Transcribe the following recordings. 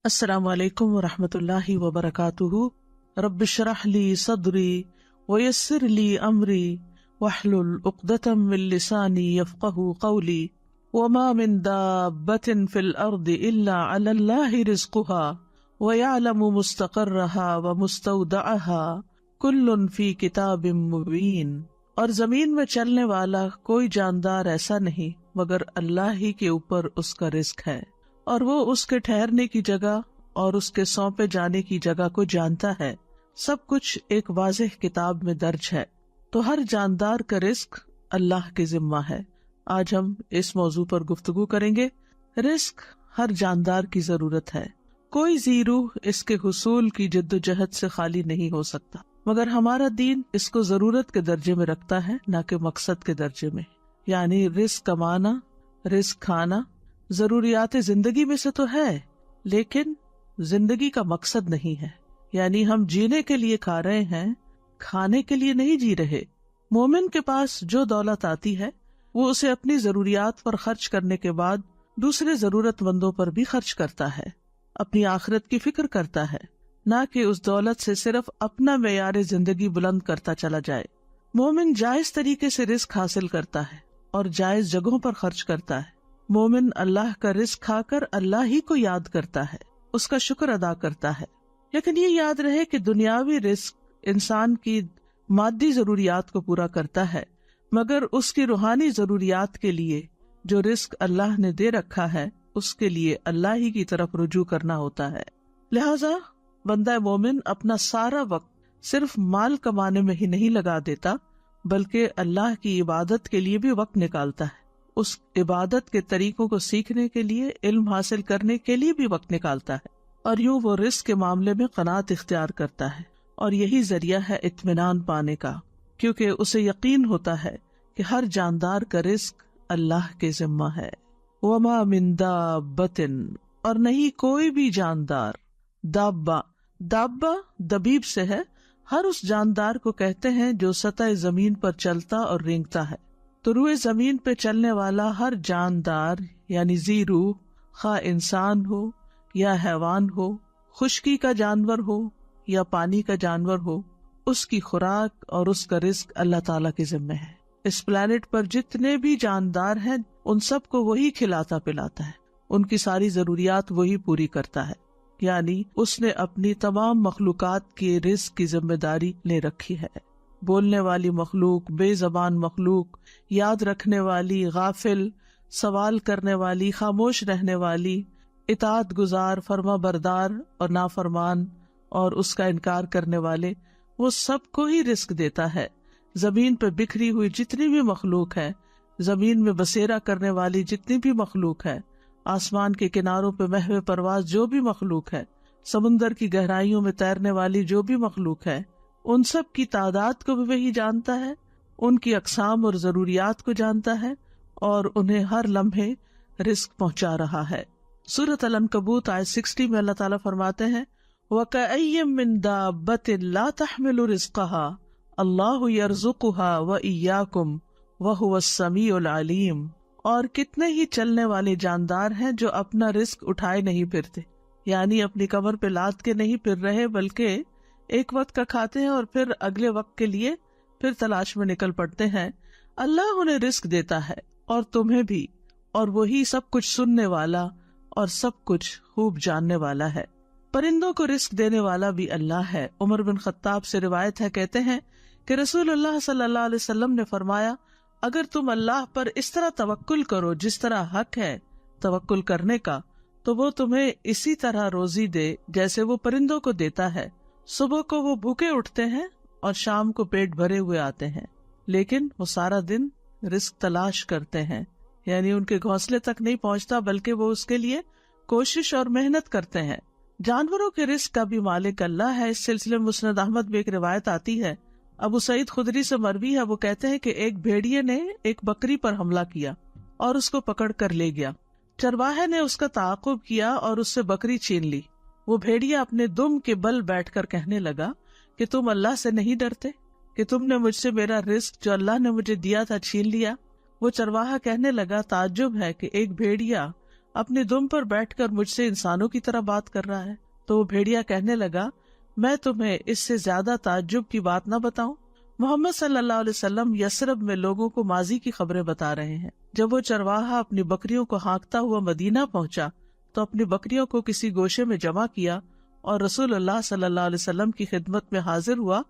السلام علیکم ورحمۃ اللہ وبرکاتہ۔ رب اشرح لی صدری ویسر لی امری واحلل عقدۃ من لسانی یفقہوا قولی وما من دابۃ فی الارض الا علی اللہ رزقها ویعلم مستقرها ومستودعها کل فی کتاب مبین۔ اور زمین میں چلنے والا کوئی جاندار ایسا نہیں مگر اللہ ہی کے اوپر اس کا رزق ہے، اور وہ اس کے ٹھہرنے کی جگہ اور اس کے سونپے جانے کی جگہ کو جانتا ہے۔ سب کچھ ایک واضح کتاب میں درج ہے۔ تو ہر جاندار کا رزق اللہ کے ذمہ ہے۔ آج ہم اس موضوع پر گفتگو کریں گے۔ رزق ہر جاندار کی ضرورت ہے۔ کوئی ذی روح اس کے حصول کی جد و جہد سے خالی نہیں ہو سکتا، مگر ہمارا دین اس کو ضرورت کے درجے میں رکھتا ہے، نہ کہ مقصد کے درجے میں۔ یعنی رزق کمانا، رزق کھانا ضروریات زندگی میں سے تو ہے، لیکن زندگی کا مقصد نہیں ہے۔ یعنی ہم جینے کے لیے کھا رہے ہیں، کھانے کے لیے نہیں جی رہے۔ مومن کے پاس جو دولت آتی ہے وہ اسے اپنی ضروریات پر خرچ کرنے کے بعد دوسرے ضرورت مندوں پر بھی خرچ کرتا ہے، اپنی آخرت کی فکر کرتا ہے، نہ کہ اس دولت سے صرف اپنا معیار زندگی بلند کرتا چلا جائے۔ مومن جائز طریقے سے رزق حاصل کرتا ہے اور جائز جگہوں پر خرچ کرتا ہے۔ مومن اللہ کا رزق کھا کر اللہ ہی کو یاد کرتا ہے، اس کا شکر ادا کرتا ہے۔ لیکن یہ یاد رہے کہ دنیاوی رزق انسان کی مادی ضروریات کو پورا کرتا ہے، مگر اس کی روحانی ضروریات کے لیے جو رزق اللہ نے دے رکھا ہے اس کے لیے اللہ ہی کی طرف رجوع کرنا ہوتا ہے۔ لہذا بندہ مومن اپنا سارا وقت صرف مال کمانے میں ہی نہیں لگا دیتا، بلکہ اللہ کی عبادت کے لیے بھی وقت نکالتا ہے، اس عبادت کے طریقوں کو سیکھنے کے لیے، علم حاصل کرنے کے لیے بھی وقت نکالتا ہے، اور یوں وہ رزق کے معاملے میں قناعت اختیار کرتا ہے، اور یہی ذریعہ ہے اطمینان پانے کا، کیونکہ اسے یقین ہوتا ہے کہ ہر جاندار کا رزق اللہ کے ذمہ ہے۔ وما من دابۃ، اور نہیں کوئی بھی جاندار۔ دابہ دبیب سے ہے، ہر اس جاندار کو کہتے ہیں جو سطح زمین پر چلتا اور رینگتا ہے۔ تو روئے زمین پہ چلنے والا ہر جاندار یعنی ذی روح، خواہ انسان ہو یا حیوان ہو، خشکی کا جانور ہو یا پانی کا جانور ہو، اس کی خوراک اور اس کا رزق اللہ تعالیٰ کے ذمہ ہے۔ اس پلانٹ پر جتنے بھی جاندار ہیں ان سب کو وہی کھلاتا پلاتا ہے، ان کی ساری ضروریات وہی پوری کرتا ہے۔ یعنی اس نے اپنی تمام مخلوقات کے رزق کی ذمہ داری لے رکھی ہے۔ بولنے والی مخلوق، بے زبان مخلوق، یاد رکھنے والی، غافل، سوال کرنے والی، خاموش رہنے والی، اطاعت گزار، فرما بردار اور نافرمان اور اس کا انکار کرنے والے، وہ سب کو ہی رزق دیتا ہے۔ زمین پہ بکھری ہوئی جتنی بھی مخلوق ہے، زمین میں بسیرا کرنے والی جتنی بھی مخلوق ہے، آسمان کے کناروں پہ محو پرواز جو بھی مخلوق ہے، سمندر کی گہرائیوں میں تیرنے والی جو بھی مخلوق ہے، ان سب کی تعداد کو بھی وہی جانتا ہے، ان کی اقسام اور ضروریات کو جانتا ہے، اور انہیں ہر لمحے رزق پہنچا رہا ہے۔ سورۃ العنکبوت آیت 60 میں اللہ تعالیٰ فرماتے ہیں وَكَأَيٍّ مِّن دَابَّةٍ لَا تَحْمِلُ رِزْقَهَا اللَّهُ يَرْزُقُهَا وَإِيَّاكُمْ وَهُوَ السَّمِيعُ الْعَلِيمُ۔ اور کتنے ہی چلنے والے جاندار ہیں جو اپنا رزق اٹھائے نہیں پھرتے، یعنی اپنی کمر پہ لاد کے نہیں پھر رہے، بلکہ ایک وقت کا کھاتے ہیں اور پھر اگلے وقت کے لیے پھر تلاش میں نکل پڑتے ہیں۔ اللہ انہیں رزق دیتا ہے اور تمہیں بھی، اور وہی سب کچھ سننے والا اور سب کچھ خوب جاننے والا ہے۔ پرندوں کو رزق دینے والا بھی اللہ ہے۔ عمر بن خطاب سے روایت ہے، کہتے ہیں کہ رسول اللہ صلی اللہ علیہ وسلم نے فرمایا، اگر تم اللہ پر اس طرح توکل کرو جس طرح حق ہے توکل کرنے کا، تو وہ تمہیں اسی طرح روزی دے جیسے وہ پرندوں کو دیتا ہے۔ صبح کو وہ بھوکے اٹھتے ہیں اور شام کو پیٹ بھرے ہوئے آتے ہیں، لیکن وہ سارا دن رزق تلاش کرتے ہیں، یعنی ان کے گھونسلے تک نہیں پہنچتا بلکہ وہ اس کے لیے کوشش اور محنت کرتے ہیں۔ جانوروں کے رزق کا بھی مالک اللہ ہے۔ اس سلسلے میں مسند احمد میں ایک روایت آتی ہے، ابو سعید خدری سے مروی ہے، وہ کہتے ہیں کہ ایک بھیڑیے نے ایک بکری پر حملہ کیا اور اس کو پکڑ کر لے گیا۔ چرواہے نے اس کا تعاقب کیا اور اس سے بکری چھین لی۔ وہ بھیڑیا اپنے دم کے بل بیٹھ کر کہنے لگا کہ تم اللہ سے نہیں ڈرتے کہ تم نے مجھ سے میرا رزق جو اللہ نے مجھے دیا تھا چھین لیا۔ وہ چرواہا کہنے لگا، تعجب ہے کہ ایک بھیڑیا اپنی دم پر بیٹھ کر مجھ سے انسانوں کی طرح بات کر رہا ہے؟ تو وہ بھیڑیا کہنے لگا میں تمہیں اس سے زیادہ تعجب کی بات نہ بتاؤں؟ محمد صلی اللہ علیہ وسلم یثرب میں لوگوں کو ماضی کی خبریں بتا رہے ہیں۔ جب وہ چرواہا اپنی بکریوں کو ہانکتا ہوا مدینہ پہنچا تو اپنی بکریوں کو کسی گوشے میں جمع کیا اور رسول اللہ صلی اللہ علیہ وسلم کی خدمت میں حاضر ہوا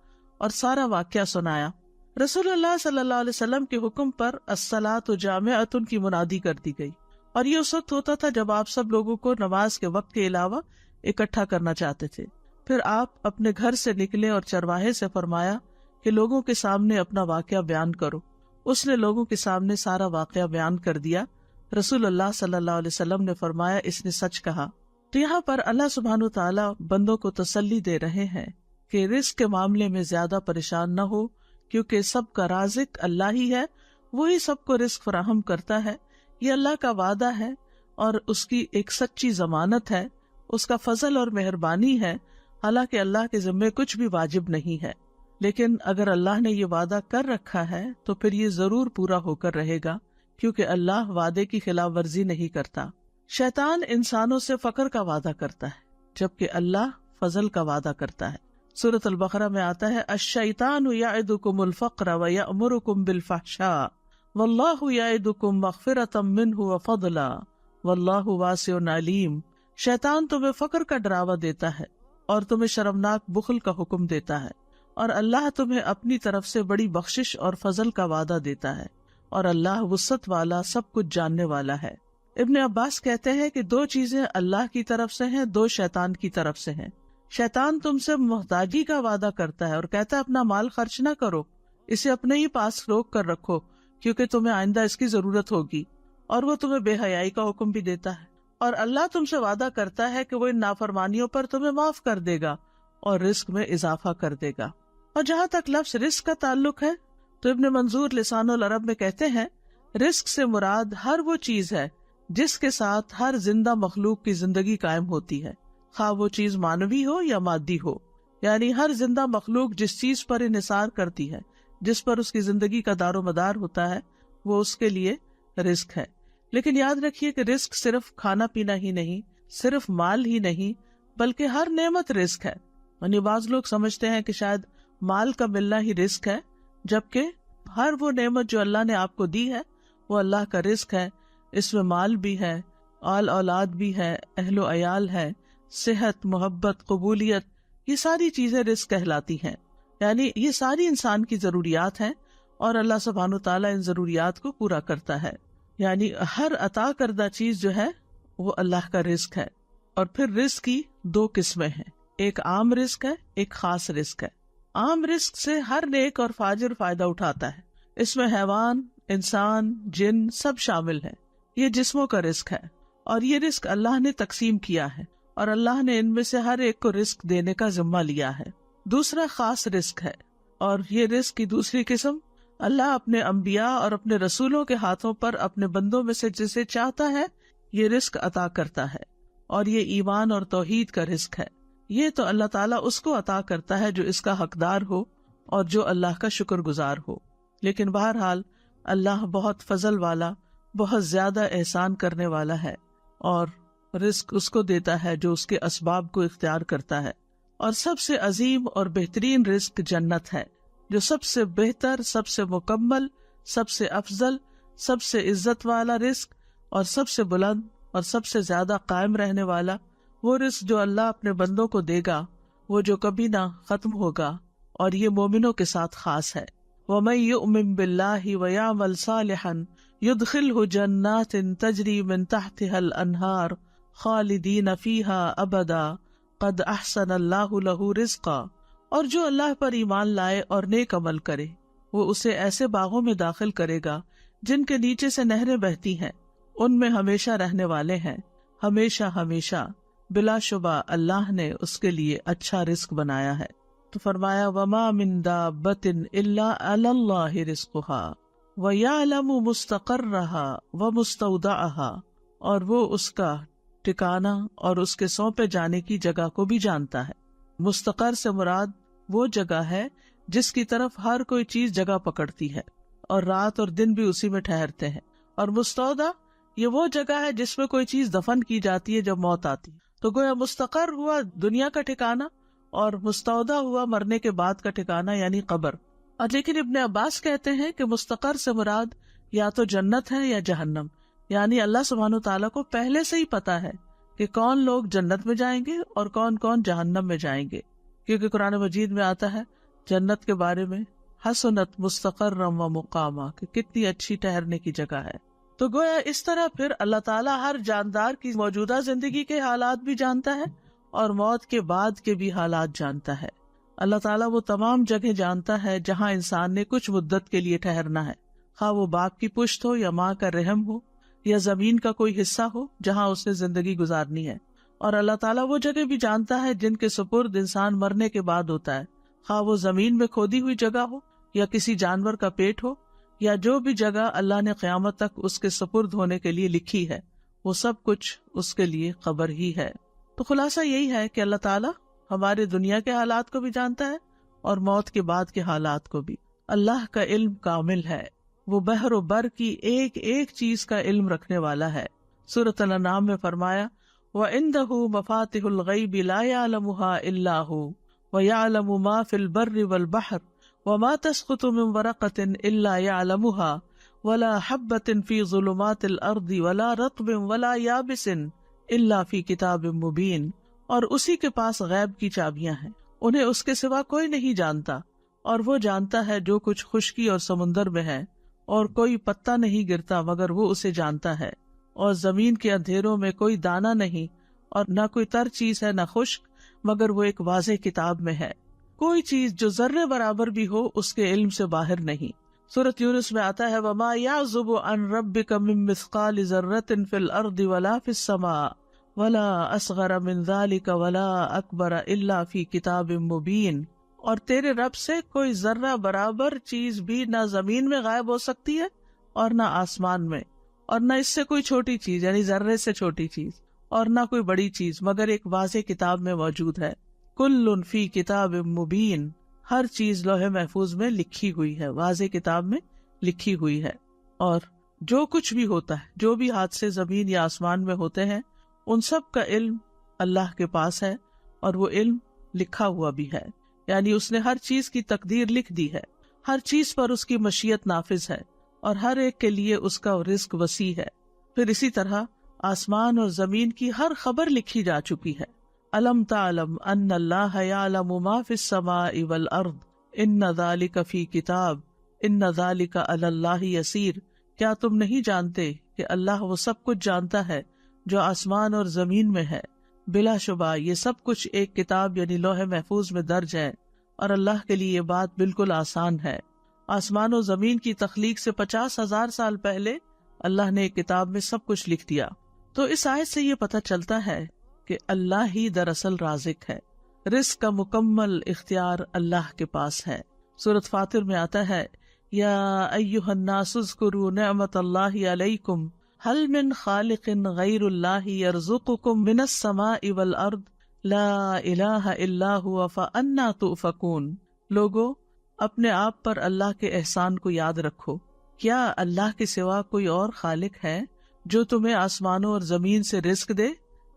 اور سارا واقعہ سنایا۔ رسول اللہ صلی اللہ علیہ وسلم کے حکم پر الصلاۃ جامعۃ کی منادی کر دی گئی، اور یہ اس وقت ہوتا تھا جب آپ سب لوگوں کو نماز کے وقت کے علاوہ اکٹھا کرنا چاہتے تھے۔ پھر آپ اپنے گھر سے نکلے اور چرواہے سے فرمایا کہ لوگوں کے سامنے اپنا واقعہ بیان کرو۔ اس نے لوگوں کے سامنے سارا واقعہ بیان کر دیا۔ رسول اللہ صلی اللہ علیہ وسلم نے فرمایا اس نے سچ کہا۔ تو یہاں پر اللہ سبحانہ تعالیٰ بندوں کو تسلی دے رہے ہیں کہ رزق کے معاملے میں زیادہ پریشان نہ ہو، کیونکہ سب کا رازق اللہ ہی ہے، وہی سب کو رزق فراہم کرتا ہے۔ یہ اللہ کا وعدہ ہے اور اس کی ایک سچی ضمانت ہے، اس کا فضل اور مہربانی ہے۔ حالانکہ اللہ کے ذمے کچھ بھی واجب نہیں ہے، لیکن اگر اللہ نے یہ وعدہ کر رکھا ہے تو پھر یہ ضرور پورا ہو کر رہے گا، کیونکہ اللہ وعدے کی خلاف ورزی نہیں کرتا۔ شیطان انسانوں سے فقر کا وعدہ کرتا ہے جبکہ اللہ فضل کا وعدہ کرتا ہے۔ سورۃ البقرہ میں آتا ہے الشیطان یعدکم الفقر ویأمرکم بالفحشاء واللہ یعدکم مغفرۃ منہ وفضلا واللہ واسع علیم۔ شیطان تمہیں فقر کا ڈراوا دیتا ہے اور تمہیں شرمناک بخل کا حکم دیتا ہے، اور اللہ تمہیں اپنی طرف سے بڑی بخشش اور فضل کا وعدہ دیتا ہے، اور اللہ وسعت والا سب کچھ جاننے والا ہے۔ ابن عباس کہتے ہیں کہ دو چیزیں اللہ کی طرف سے ہیں، دو شیطان کی طرف سے ہیں۔ شیطان تم سے محتاجی کا وعدہ کرتا ہے اور کہتا ہے اپنا مال خرچ نہ کرو، اسے اپنے ہی پاس روک کر رکھو کیونکہ تمہیں آئندہ اس کی ضرورت ہوگی، اور وہ تمہیں بے حیائی کا حکم بھی دیتا ہے۔ اور اللہ تم سے وعدہ کرتا ہے کہ وہ ان نافرمانیوں پر تمہیں معاف کر دے گا اور رزق میں اضافہ کر دے گا۔ اور جہاں تک لفظ رزق کا تعلق ہے تو ابن منظور لسان العرب میں کہتے ہیں رزق سے مراد ہر وہ چیز ہے جس کے ساتھ ہر زندہ مخلوق کی زندگی قائم ہوتی ہے، خواہ وہ چیز معنوی ہو یا مادی ہو۔ یعنی ہر زندہ مخلوق جس چیز پر انحصار کرتی ہے، جس پر اس کی زندگی کا دار و مدار ہوتا ہے، وہ اس کے لیے رزق ہے۔ لیکن یاد رکھیے کہ رزق صرف کھانا پینا ہی نہیں، صرف مال ہی نہیں، بلکہ ہر نعمت رزق ہے۔ یعنی بعض لوگ سمجھتے ہیں کہ شاید مال کا ملنا ہی رزق ہے، جبکہ ہر وہ نعمت جو اللہ نے آپ کو دی ہے وہ اللہ کا رزق ہے۔ اس میں مال بھی ہے، آل اولاد بھی ہے، اہل و عیال ہے، صحت، محبت، قبولیت، یہ ساری چیزیں رزق کہلاتی ہیں۔ یعنی یہ ساری انسان کی ضروریات ہیں اور اللہ سبحانہ تعالیٰ ان ضروریات کو پورا کرتا ہے۔ یعنی ہر عطا کردہ چیز جو ہے وہ اللہ کا رزق ہے۔ اور پھر رزق کی دو قسمیں ہیں، ایک عام رزق ہے، ایک خاص رزق ہے۔ عام رزق سے ہر نیک اور فاجر فائدہ اٹھاتا ہے، اس میں حیوان، انسان، جن سب شامل ہیں۔ یہ جسموں کا رزق ہے اور یہ رزق اللہ نے تقسیم کیا ہے اور اللہ نے ان میں سے ہر ایک کو رزق دینے کا ذمہ لیا ہے۔ دوسرا خاص رزق ہے، اور یہ رزق کی دوسری قسم اللہ اپنے انبیاء اور اپنے رسولوں کے ہاتھوں پر اپنے بندوں میں سے جسے چاہتا ہے یہ رزق عطا کرتا ہے، اور یہ ایمان اور توحید کا رزق ہے۔ یہ تو اللہ تعالیٰ اس کو عطا کرتا ہے جو اس کا حقدار ہو اور جو اللہ کا شکر گزار ہو۔ لیکن بہرحال اللہ بہت فضل والا، بہت زیادہ احسان کرنے والا ہے، اور رزق اس کو دیتا ہے جو اس کے اسباب کو اختیار کرتا ہے۔ اور سب سے عظیم اور بہترین رزق جنت ہے، جو سب سے بہتر، سب سے مکمل، سب سے افضل، سب سے عزت والا رزق اور سب سے بلند اور سب سے زیادہ قائم رہنے والا وہ رزق جو اللہ اپنے بندوں کو دے گا، وہ جو کبھی نہ ختم ہوگا، اور یہ مومنوں کے ساتھ خاص ہے۔ وَمَن يُؤْمِن بِاللَّهِ وَيَعْمَلْ صَالِحًا يُدْخِلْهُ جَنَّاتٍ تَجْرِي مِن تَحْتِهَا الْأَنْهَارُ خَالِدِينَ فِيهَا أَبَدًا قَدْ أَحْسَنَ اللَّهُ لَهُ رِزْقًا۔ اور جو اللہ پر ایمان لائے اور نیک عمل کرے، وہ اسے ایسے باغوں میں داخل کرے گا جن کے نیچے سے نہریں بہتی ہیں، ان میں ہمیشہ رہنے والے ہیں، ہمیشہ ہمیشہ۔ بلا شبہ اللہ نے اس کے لیے اچھا رزق بنایا ہے۔ تو فرمایا وما من دابۃ الا علی اللہ رزقها ویعلم مستقرها ومستودعها، اور وہ اس کا ٹھکانہ اور اس کے سونپے جانے کی جگہ کو بھی جانتا ہے۔ مستقر سے مراد وہ جگہ ہے جس کی طرف ہر کوئی چیز جگہ پکڑتی ہے اور رات اور دن بھی اسی میں ٹھہرتے ہیں، اور مستودع یہ وہ جگہ ہے جس میں کوئی چیز دفن کی جاتی ہے جب موت آتی. تو گویا مستقر ہوا دنیا کا ٹھکانہ اور مستودع ہوا مرنے کے بعد کا ٹھکانہ یعنی قبر. اور لیکن ابن عباس کہتے ہیں کہ مستقر سے مراد یا تو جنت ہے یا جہنم، یعنی اللہ سبحانہ وتعالیٰ کو پہلے سے ہی پتا ہے کہ کون لوگ جنت میں جائیں گے اور کون کون جہنم میں جائیں گے، کیونکہ قرآن مجید میں آتا ہے جنت کے بارے میں حسنت مستقرم و مقامہ، کہ کتنی اچھی ٹھہرنے کی جگہ ہے. تو گویا اس طرح پھر اللہ تعالیٰ ہر جاندار کی موجودہ زندگی کے حالات بھی جانتا ہے اور موت کے بعد کے بھی حالات جانتا ہے. اللہ تعالیٰ وہ تمام جگہ جانتا ہے جہاں انسان نے کچھ مدت کے لیے ٹھہرنا ہے، خواہ وہ باپ کی پشت ہو یا ماں کا رحم ہو یا زمین کا کوئی حصہ ہو جہاں اس نے زندگی گزارنی ہے. اور اللہ تعالیٰ وہ جگہ بھی جانتا ہے جن کے سپرد انسان مرنے کے بعد ہوتا ہے، خواہ وہ زمین میں کھودی ہوئی جگہ ہو یا کسی جانور کا پیٹ ہو یا جو بھی جگہ اللہ نے قیامت تک اس کے سپرد ہونے کے لیے لکھی ہے، وہ سب کچھ اس کے لیے قبر ہی ہے. تو خلاصہ یہی ہے کہ اللہ تعالیٰ ہمارے دنیا کے حالات کو بھی جانتا ہے اور موت کے بعد کے حالات کو بھی. اللہ کا علم کامل ہے، وہ بحر و بر کی ایک ایک چیز کا علم رکھنے والا ہے. سورۃ الانعام میں فرمایا وَعِندَهُ مَفَاتِحُ الْغَيْبِ لَا يَعْلَمُهَا إِلَّا هُوَ وَيَعْلَمُ مَا فِي الْبَرِّ وَالْبَحْرِ وَمَا تَسْقُطُ مِنْ وَرَقَةٍ إِلَّا يَعْلَمُهَا وَلَا حَبَّةٍ فِي ظُلُمَاتِ الْأَرْضِ وَلَا رَطْبٍ وَلَا يَابِسٍ إِلَّا فِي كِتَابٍ مُبِينٍ. اور اسی کے پاس غیب کی چابیاں ہیں، انہیں اس کے سوا کوئی نہیں جانتا، اور وہ جانتا ہے جو کچھ خشکی اور سمندر میں ہے، اور کوئی پتا نہیں گرتا مگر وہ اسے جانتا ہے، اور زمین کے اندھیروں میں کوئی دانہ نہیں اور نہ کوئی تر چیز ہے نہ خشک مگر وہ ایک واضح کتاب میں ہے. کوئی چیز جو ذرے برابر بھی ہو اس کے علم سے باہر نہیں. سورۃ یونس میں آتا ہے وَمَا يَعْزُبُ عَنْ رَبِّكَ مِن مِّثْقَالِ ذَرَّةٍ فِي الْأَرْضِ وَلَا فِي السَّمَاءِ وَلَا أَصْغَرَ مِن ذَلِكَ وَلَا أَكْبَرَ إِلَّا فِي كِتَابٍ مُبِينٍ. اور تیرے رب سے کوئی ذرہ برابر چیز بھی نہ زمین میں غائب ہو سکتی ہے اور نہ آسمان میں، اور نہ اس سے کوئی چھوٹی چیز یعنی ذرے سے چھوٹی چیز اور نہ کوئی بڑی چیز مگر ایک واضح کتاب میں موجود ہے. کل فی کتاب مبین، ہر چیز لوح محفوظ میں لکھی ہوئی ہے، واضح کتاب میں لکھی ہوئی ہے. اور جو کچھ بھی ہوتا ہے، جو بھی حادثے زمین یا آسمان میں ہوتے ہیں، ان سب کا علم اللہ کے پاس ہے، اور وہ علم لکھا ہوا بھی ہے، یعنی اس نے ہر چیز کی تقدیر لکھ دی ہے، ہر چیز پر اس کی مشیت نافذ ہے، اور ہر ایک کے لیے اس کا رزق وسیع ہے. پھر اسی طرح آسمان اور زمین کی ہر خبر لکھی جا چکی ہے. الم تعلم ان اللہ یعلم ما فی السماء والارض ان ذلک فی کتاب ان ذلک علی اللہ یسیر. کیا تم نہیں جانتے کہ اللہ وہ سب کچھ جانتا ہے جو آسمان اور زمین میں ہے، بلا شبہ یہ سب کچھ ایک کتاب یعنی لوح محفوظ میں درج ہے، اور اللہ کے لیے یہ بات بالکل آسان ہے. آسمان و زمین کی تخلیق سے 50,000 سال پہلے اللہ نے ایک کتاب میں سب کچھ لکھ دیا. تو اس آیت سے یہ پتہ چلتا ہے کہ اللہ ہی دراصل رازق ہے، رزق کا مکمل اختیار اللہ کے پاس ہے. سورۃ فاطر میں آتا ہے یا ایھا الناس اذکروا نعمت اللہ علیکم هل من خالق غیر اللہ یرزقکم من السماء والارض لا الہ الا هو فانا تؤفکون. لوگو اپنے آپ پر اللہ کے احسان کو یاد رکھو. کیا اللہ کے سوا کوئی اور خالق ہے جو تمہیں آسمانوں اور زمین سے رزق دے؟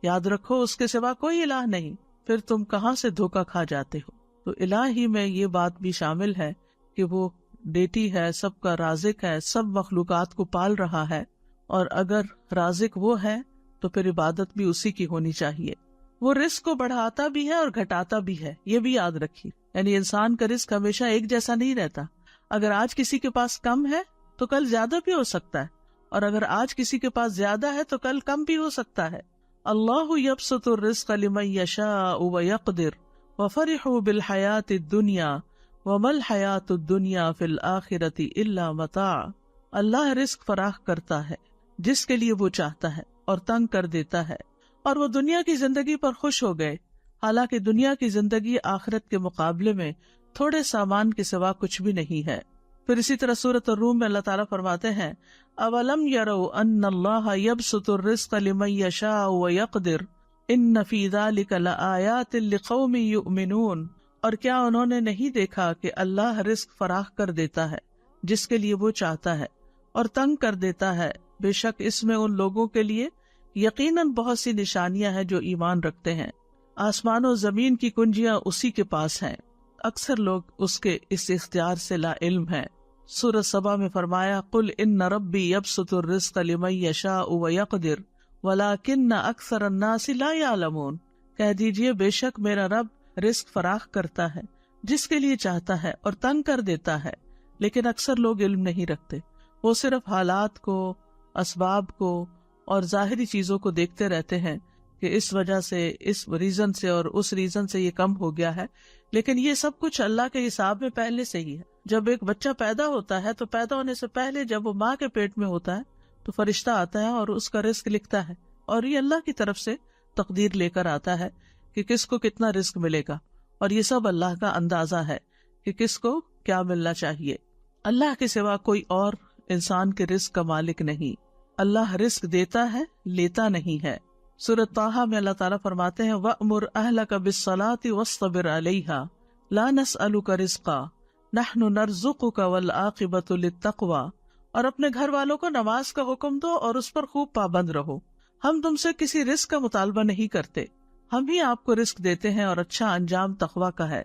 یاد رکھو اس کے سوا کوئی الہ نہیں، پھر تم کہاں سے دھوکہ کھا جاتے ہو. تو الہ ہی میں یہ بات بھی شامل ہے کہ وہ دیتی ہے، سب کا رازق ہے، سب مخلوقات کو پال رہا ہے، اور اگر رازق وہ ہے تو پھر عبادت بھی اسی کی ہونی چاہیے. وہ رزق کو بڑھاتا بھی ہے اور گھٹاتا بھی ہے، یہ بھی یاد رکھیے. یعنی انسان کا رزق ہمیشہ ایک جیسا نہیں رہتا. اگر آج کسی کے پاس کم ہے تو کل زیادہ بھی ہو سکتا ہے، اور اگر آج کسی کے پاس زیادہ ہے تو کل کم بھی ہو سکتا ہے. اللہ یبسط الرزق لمن یشاء ویقدر وفرحوا بالحیاۃ الدنیا وما الحیاۃ الدنیا فی الآخرۃ الا متاع. اللہ رزق فراخ کرتا ہے جس کے لیے وہ چاہتا ہے اور تنگ کر دیتا ہے، اور وہ دنیا کی زندگی پر خوش ہو گئے، حالانکہ دنیا کی زندگی آخرت کے مقابلے میں تھوڑے سامان کے سوا کچھ بھی نہیں ہے. پھر اسی طرح سورۃ الروم میں اللہ تعالیٰ فرماتے ہیں اولم یروا ان اللہ یبسط الرزق لمن یشاء ویقدر ان فی ذلک لآیات لقوم یؤمنون. اور کیا انہوں نے نہیں دیکھا کہ اللہ رزق فراخ کر دیتا ہے جس کے لیے وہ چاہتا ہے اور تنگ کر دیتا ہے بے شک اس میں ان لوگوں کے لیے یقیناً بہت سی نشانیاں ہیں جو ایمان رکھتے ہیں. آسمان و زمین کی کنجیاں اسی کے پاس ہیں، اکثر لوگ اس کے اس اختیار سے لا علم ہیں. سورہ سبا میں فرمایا قل ان ربی یبسط الرزق لمن یشاء ویقدر ولکن اکثر الناس لا یعلمون. کہہ دیجئے بے شک میرا رب رزق فراخ کرتا ہے جس کے لیے چاہتا ہے اور تنگ کر دیتا ہے، لیکن اکثر لوگ علم نہیں رکھتے. وہ صرف حالات کو، اسباب کو اور ظاہری چیزوں کو دیکھتے رہتے ہیں کہ اس وجہ سے، اس ریزن سے اور اس ریزن سے یہ کم ہو گیا ہے، لیکن یہ سب کچھ اللہ کے حساب میں پہلے سے ہی ہے. جب ایک بچہ پیدا ہوتا ہے تو پیدا ہونے سے پہلے جب وہ ماں کے پیٹ میں ہوتا ہے تو فرشتہ آتا ہے اور اس کا رزق لکھتا ہے، اور یہ اللہ کی طرف سے تقدیر لے کر آتا ہے کہ کس کو کتنا رزق ملے گا، اور یہ سب اللہ کا اندازہ ہے کہ کس کو کیا ملنا چاہیے. اللہ کے سوا کوئی اور انسان کے رزق کا مالک نہیں. اللہ رزق دیتا ہے، لیتا نہیں ہے. سورۃ طٰہٰ میں اللہ تعالیٰ فرماتے ہیں وَأْمُرْ أَهْلَكَ بِالصَّلَاةِ وَاصْطَبِرْ عَلَيْهَا لَا نَسْأَلُكَ رِزْقًا نَحْنُ نَرْزُقُكَ وَالْعَاقِبَةُ لِلتَّقْوَىٰ. اور اپنے گھر والوں کو نماز کا حکم دو اور اس پر خوب پابند رہو. ہم تم سے کسی رزق کا مطالبہ نہیں کرتے، ہم ہی آپ کو رزق دیتے ہیں اور اچھا انجام تقویٰ کا ہے.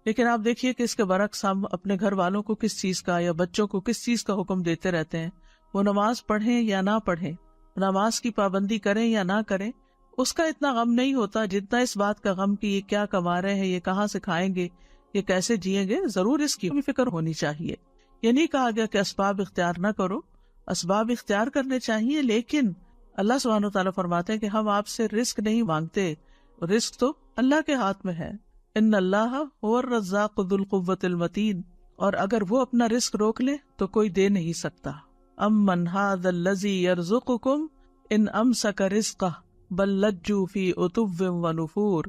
لیکن آپ دیکھیے کہ اس کے برعکس ہم اپنے گھر والوں کو کس چیز کا یا بچوں کو کس چیز کا حکم دیتے رہتے ہیں. وہ نماز پڑھیں یا نہ پڑھیں، نماز کی پابندی کریں یا نہ کریں، اس کا اتنا غم نہیں ہوتا جتنا اس بات کا غم کہ یہ کیا کما رہے ہیں، یہ کہاں سے کھائیں گے، یہ کیسے جئیں گے. ضرور اس کی بھی فکر ہونی چاہیے. یہ نہیں کہا گیا کہ اسباب اختیار نہ کرو، اسباب اختیار کرنے چاہیے، لیکن اللہ سبحانہ و تعالیٰ فرماتے ہیں کہ ہم آپ سے رزق نہیں مانگتے، رزق تو اللہ کے ہاتھ میں ہے. ان اللہ هو الرزاق ذو القوة المتین. اور اگر وہ اپنا رزق روک لے تو کوئی دے نہیں سکتا. امن هذا الذی یرزقکم ان امسک رزقہ بل لجوا فی عتو ونفور.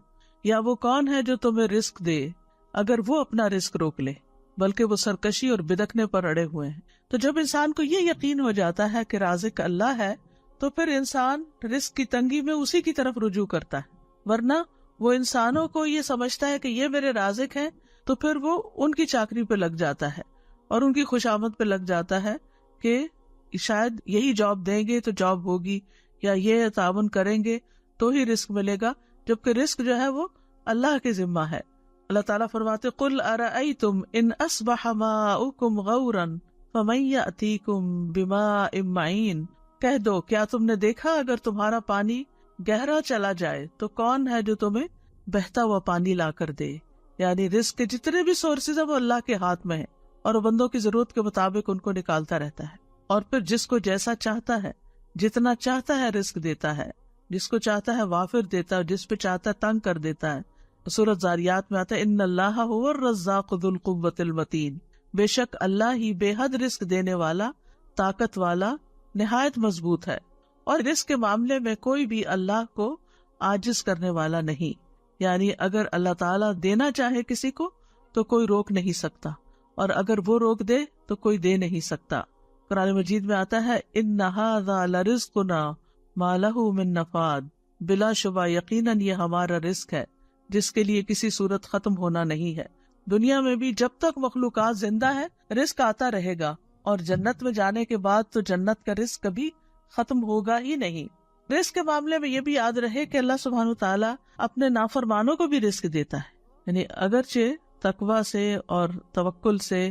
یا وہ کون ہے جو تمہیں رزق دے اگر وہ اپنا رزق روک لے، بلکہ وہ سرکشی اور بدکنے پر اڑے ہوئے ہیں. تو جب انسان کو یہ یقین ہو جاتا ہے کہ رازق اللہ ہے تو پھر انسان رزق کی تنگی میں اسی کی طرف رجوع کرتا ہے. ورنہ وہ انسانوں کو یہ سمجھتا ہے کہ یہ میرے رازق ہیں تو پھر وہ ان کی چاکری پہ لگ جاتا ہے اور ان کی خوشامد پہ لگ جاتا ہے کہ شاید یہی جاب دیں گے تو جاب ہوگی، یا یہ تعاون کریں گے تو ہی رزق ملے گا، جبکہ رزق جو ہے وہ اللہ کے ذمہ ہے. اللہ تعالیٰ فرماتے قل ارأیتم ان اصبح ماؤکم غورا فمن یأتیکم بماء معین. کہہ دو کیا تم نے دیکھا اگر تمہارا پانی گہرا چلا جائے تو کون ہے جو تمہیں بہتا ہوا پانی لا کر دے. یعنی رزق کے جتنے بھی سورسز ہیں وہ اللہ کے ہاتھ میں ہیں اور وہ بندوں کی ضرورت کے مطابق ان کو نکالتا رہتا ہے، اور پھر جس کو جیسا چاہتا ہے، جتنا چاہتا ہے رزق دیتا ہے، جس کو چاہتا ہے وافر دیتا ہے، جس پہ چاہتا ہے تنگ کر دیتا ہے. سورۃ ذاریات میں آتا ہے ان اللہ هو الرزاق ذو القوة المتین. بے شک اللہ ہی بے حد رزق دینے والا، طاقت والا، نہایت مضبوط ہے، اور رزق کے معاملے میں کوئی بھی اللہ کو عاجز کرنے والا نہیں. یعنی اگر اللہ تعالیٰ دینا چاہے کسی کو تو کوئی روک نہیں سکتا، اور اگر وہ روک دے تو کوئی دے نہیں سکتا. قرآن مجید میں آتا ہے ان ھذا لرزقنا ما لہ من نفاد. بلا شبہ یقیناً یہ ہمارا رزق ہے جس کے لیے کسی صورت ختم ہونا نہیں ہے. دنیا میں بھی جب تک مخلوقات زندہ ہے رزق آتا رہے گا، اور جنت میں جانے کے بعد تو جنت کا رزق کبھی ختم ہوگا ہی نہیں. رزق کے معاملے میں یہ بھی یاد رہے کہ اللہ سبحانہ تعالیٰ اپنے نافرمانوں کو بھی رزق دیتا ہے. یعنی اگرچہ تقویٰ سے اور توکل سے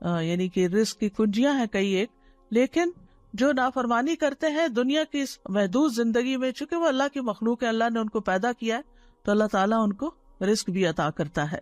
یعنی کہ رزق کی کنجیاں ہیں کئی ایک، لیکن جو نافرمانی کرتے ہیں دنیا کی اس محدود زندگی میں، چونکہ وہ اللہ کی مخلوق ہے، اللہ نے ان کو پیدا کیا ہے، تو اللہ تعالیٰ ان کو رزق بھی عطا کرتا ہے.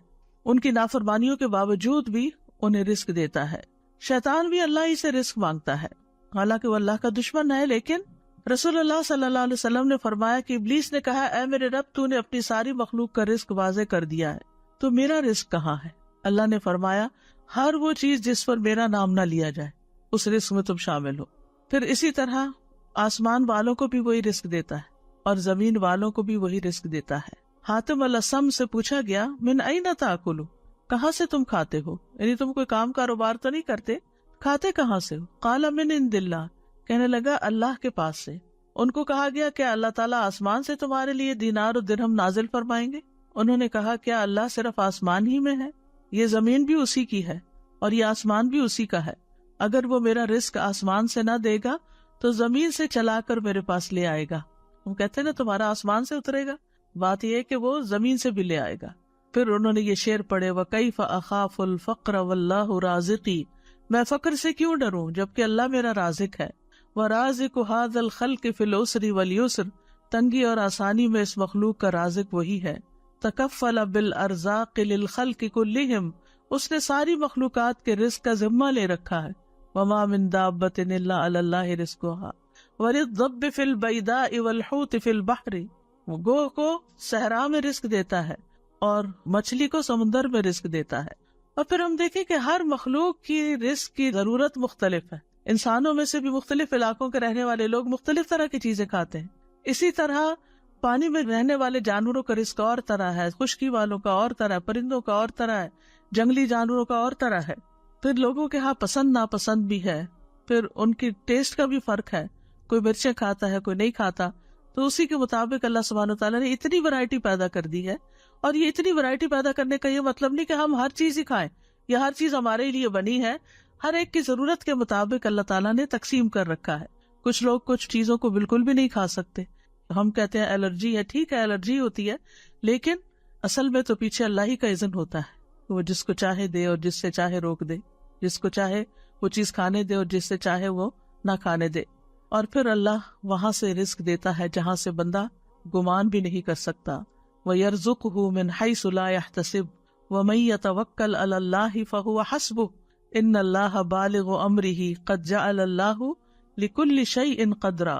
ان کی نافرمانیوں کے باوجود بھی انہیں رزق دیتا ہے. شیطان بھی اللہ ہی سے رزق مانگتا ہے، حالانکہ وہ اللہ کا دشمن ہے. لیکن رسول اللہ صلی اللہ علیہ وسلم نے فرمایا کہ ابلیس نے کہا اے میرے رب، تو نے اپنی ساری مخلوق کا رزق واضح کر دیا ہے، تو میرا رزق کہاں ہے؟ اللہ نے فرمایا ہر وہ چیز جس پر میرا نام نہ لیا جائے اس رزق میں تم شامل ہو. پھر اسی طرح آسمان والوں کو بھی وہی رزق دیتا ہے اور زمین والوں کو بھی وہی رزق دیتا ہے. حاتم الاسم سے پوچھا گیا من این تاکلو، کہاں سے تم کھاتے ہو؟ یعنی تم کوئی کام کاروبار تو نہیں کرتے، کھاتے کہاں سے ہو؟ قال من عند اللہ، کہنے لگا اللہ کے پاس سے. ان کو کہا گیا کیا اللہ تعالیٰ آسمان سے تمہارے لیے دینار و درہم نازل فرمائیں گے؟ انہوں نے کہا کیا اللہ صرف آسمان ہی میں ہے؟ یہ زمین بھی اسی کی ہے اور یہ آسمان بھی اسی کا ہے. اگر وہ میرا رزق آسمان سے نہ دے گا تو زمین سے چلا کر میرے پاس لے آئے گا. ہم کہتے ہیں نا تمہارا آسمان سے اترے گا، بات یہ ہے کہ وہ زمین سے بھی لے آئے گا. پھر انہوں نے یہ شعر پڑھے وَكَيْفَ أَخَافُ الْفَقْرَ وَاللَّهُ رَازِقِي، میں فقر سے کیوں ڈروں جبکہ اللہ میرا رازق ہے. وَرَازِقُ هَذَا الْخَلْقِ فِي الْعُسْرِ وَالْيُسْرِ، تنگی اور آسانی میں اس مخلوق کا رازق وہی ہے. تَكَفَّلَ بِالْأَرْزَاقِ لِلْخَلْقِ كُلِّهِمْ، اس نے ساری مخلوقات کے رزق کا ذمہ لے رکھا ہے. وَمَا مِن دَابَّةٍ إِلَّا عَلَى اللَّهِ رِزْقُهَا وَلِلضَّبِّ فِي الْبَيْدَاءِ وَالْحُوتِ فِي الْبَحْرِ، وہ گوہ کو صحرا میں رزق دیتا ہے اور مچھلی کو سمندر میں رزق دیتا ہے. اور پھر ہم دیکھیں کہ ہر مخلوق کی رزق کی ضرورت مختلف ہے. انسانوں میں سے بھی مختلف علاقوں کے رہنے والے لوگ مختلف طرح کی چیزیں کھاتے ہیں. اسی طرح پانی میں رہنے والے جانوروں کا رزق اور طرح ہے، خشکی والوں کا اور طرح، پرندوں کا اور طرح ہے، جنگلی جانوروں کا اور طرح ہے. پھر لوگوں کے ہاں پسند ناپسند بھی ہے، پھر ان کی ٹیسٹ کا بھی فرق ہے، کوئی مرچیں کھاتا ہے کوئی نہیں کھاتا. تو اسی کے مطابق اللہ سبحانہ وتعالیٰ نے اتنی ورائٹی پیدا کر دی ہے. اور یہ اتنی ورائٹی پیدا کرنے کا یہ مطلب نہیں کہ ہم ہر چیز ہی کھائیں یا ہر چیز ہمارے لیے بنی ہے. ہر ایک کی ضرورت کے مطابق اللہ تعالیٰ نے تقسیم کر رکھا ہے. کچھ لوگ کچھ چیزوں کو بالکل بھی نہیں کھا سکتے. ہم کہتے ہیں الرجی ہے، ٹھیک ہے الرجی ہوتی ہے، لیکن اصل میں تو پیچھے اللہ ہی کا اذن ہوتا ہے. وہ جس کو چاہے دے اور جس سے چاہے روک دے، جس کو چاہے وہ چیز کھانے دے اور جس سے چاہے وہ نہ کھانے دے. اور پھر اللہ وہاں سے رزق دیتا ہے جہاں سے بندہ گمان بھی نہیں کر سکتا. وَيَرْزُقْهُ مِنْ حَيْثُ لَا يَحْتَسِبُ وَمَن يَتَوَكَّلْ عَلَى اللَّهِ فَهُوَ حَسْبُهُ إِنَّ اللَّهَ بَالِغُ أَمْرِهِ قَدْ جَعَلَ اللَّهُ لِكُلِّ شَيْءٍ قَدْرًا،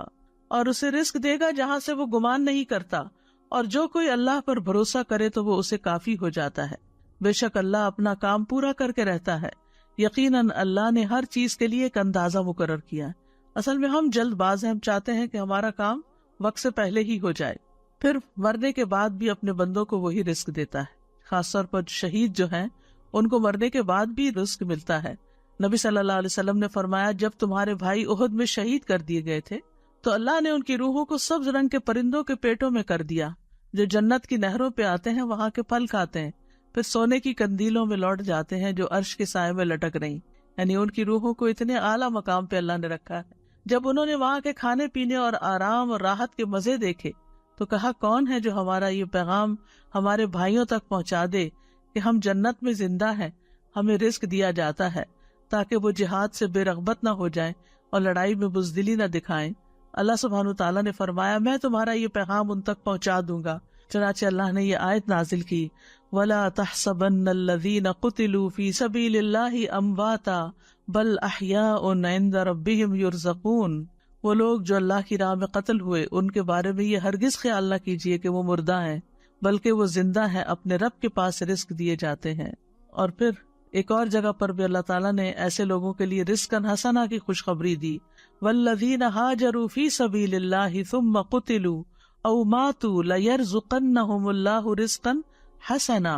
اور اسے رزق دے گا جہاں سے وہ گمان نہیں کرتا، اور جو کوئی اللہ پر بھروسہ کرے تو وہ اسے کافی ہو جاتا ہے. بے شک اللہ اپنا کام پورا کر کے رہتا ہے. یقیناً اللہ نے ہر چیز کے لیے ایک اندازہ مقرر کیا ہے. اصل میں ہم جلد باز ہیں، ہم چاہتے ہیں کہ ہمارا کام وقت سے پہلے ہی ہو جائے. پھر مرنے کے بعد بھی اپنے بندوں کو وہی رزق دیتا ہے. خاص طور پر شہید جو ہیں ان کو مرنے کے بعد بھی رزق ملتا ہے. نبی صلی اللہ علیہ وسلم نے فرمایا جب تمہارے بھائی احد میں شہید کر دیے گئے تھے تو اللہ نے ان کی روحوں کو سبز رنگ کے پرندوں کے پیٹوں میں کر دیا جو جنت کی نہروں پہ آتے ہیں، وہاں کے پھل کھاتے ہیں، پھر سونے کی کندیلوں میں لوٹ جاتے ہیں جو عرش کے سائے میں لٹک رہی. یعنی ان کی روحوں کو اتنے اعلیٰ مقام پہ اللہ نے رکھا ہے. جب انہوں نے وہاں کے کھانے پینے اور آرام اور راحت کے مزے دیکھے تو کہا کون ہے جو ہمارا یہ پیغام ہمارے بھائیوں تک پہنچا دے کہ ہم جنت میں زندہ ہیں، ہمیں رزق دیا جاتا ہے تاکہ وہ جہاد سے بے رغبت نہ ہو جائیں اور لڑائی میں بزدلی نہ دکھائیں. اللہ سبحانہ تعالیٰ نے فرمایا میں تمہارا یہ پیغام ان تک پہنچا دوں گا. چنانچہ اللہ نے یہ آیت نازل کی وَلَا تَحْسَبَنَّ الَّذِينَ قُتِلُوا فِي سَبِيلِ اللَّهِ أَمْوَاتًا بَلْ أَحْيَاءٌ عِندَ رَبِّهِمْ يُرْزَقُونَ، وہ لوگ جو اللہ کی راہ میں قتل ہوئے ان کے بارے میں یہ ہرگز خیال نہ کیجیے کہ وہ مردہ ہیں، بلکہ وہ زندہ ہیں، اپنے رب کے پاس رزق دیے جاتے ہیں. اور پھر ایک اور جگہ پر بھی اللہ تعالیٰ نے ایسے لوگوں کے لیے رزقاً حسنہ کی خوشخبری دی. وَالَّذِينَ هَاجَرُوا فِي سَبِيلِ اللَّهِ ثُمَّ قُتِلُوا أَوْ مَاتُوا لَيَرْزُقَنَّهُمُ اللَّهُ رِزْقًا حَسَنًا